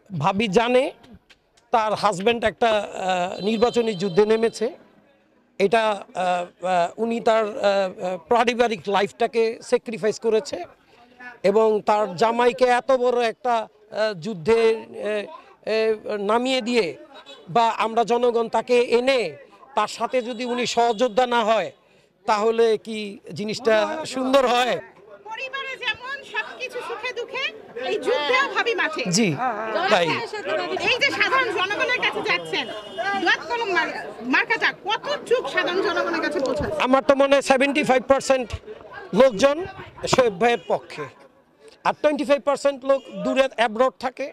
ভাবি জানে তার হাজব্যান্ড একটা নির্বাচনী যুদ্ধে নেমেছে। এটা উনি তার পারিবারিক লাইফটাকে স্যাক্রিফাইস করেছে এবং তার জামাইকে এত বড় একটা যুদ্ধে নামিয়ে দিয়ে বা আমরা জনগণ তাকে এনে তার সাথে যদি উনি সহযোদ্ধা না হয় তাহলে কি জিনিসটা সুন্দর হয়? পরিবারে যেমন সবকিছু সুখে দুঃখে এই যুদ্ধেও ভাবি মাঠে। জি তাই। এই যে সাধারণ জনগণের কাছে যাচ্ছেন, দোয়াত কলম মার্কাটা কতটুক সাধারণ জনগণের কাছে পৌঁছাচ্ছে? আমার তো মনে হয় 75% লোকজন শোয়েব ভাইয়ের পক্ষে, আর 25% লোক দূরে অ্যাব্রড থাকে,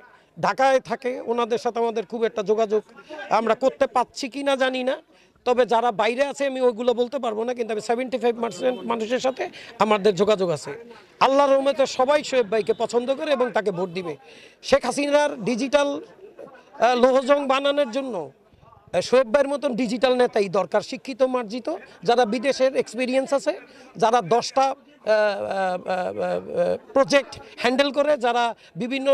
ঢাকায় থাকে। ওনাদের সাথে আমাদের খুব একটা যোগাযোগ আমরা করতে পারছি কি না জানি না, তবে যারা বাইরে আছে আমি ওইগুলো বলতে পারবো না, কিন্তু আমি 75% মানুষের সাথে আমাদের যোগাযোগ আছে। আল্লাহর রহমতে সবাই শোয়েব ভাইকে পছন্দ করে এবং তাকে ভোট দিবে। শেখ হাসিনার ডিজিটাল লৌহজং বানানোর জন্য শোয়েব ভাইয়ের মতন ডিজিটাল নেতাই দরকার, শিক্ষিত মার্জিত, যারা বিদেশের এক্সপিরিয়েন্স আছে, যারা 10টা প্রজেক্ট হ্যান্ডেল করে, যারা বিভিন্ন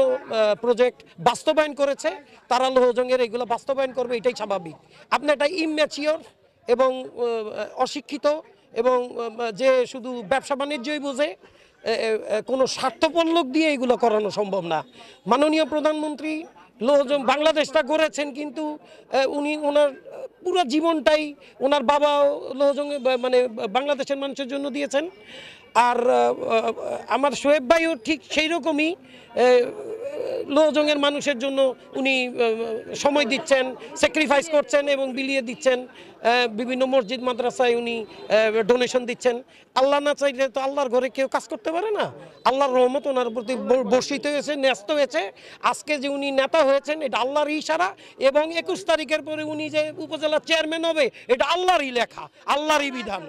প্রজেক্ট বাস্তবায়ন করেছে, তারা লৌহজংয়ের এগুলো বাস্তবায়ন করবে, এটাই স্বাভাবিক। আপনি একটা ইম্যাচিওর এবং অশিক্ষিত এবং যে শুধু ব্যবসা বাণিজ্যই বোঝে, কোনো স্বার্থপর লোক দিয়ে এগুলো করানো সম্ভব না। মাননীয় প্রধানমন্ত্রী লৌহজং বাংলাদেশটা গড়েছেন, কিন্তু উনি ওনার পুরো জীবনটাই ওনার বাবা লৌহজং মানে বাংলাদেশের মানুষের জন্য দিয়েছেন। আর আমার শোয়েব ভাইও ঠিক সেই রকমই লৌহজংয়ের মানুষের জন্য উনি সময় দিচ্ছেন, স্যাক্রিফাইস করছেন এবং বিলিয়ে দিচ্ছেন। বিভিন্ন মসজিদ মাদ্রাসায় উনি ডোনেশন দিচ্ছেন। আল্লাহ না চাইলে তো আল্লাহর ঘরে কেউ কাজ করতে পারে না। আল্লাহর রহমত ওনার প্রতি বর্ষিত হয়েছে, ন্যস্ত হয়েছে। আজকে যে উনি নেতা হয়েছেন এটা আল্লাহর ইশারা, এবং 21 তারিখের পরে উনি যে উপজেলা চেয়ারম্যান হবে এটা আল্লাহরই লেখা, আল্লাহরই বিধান।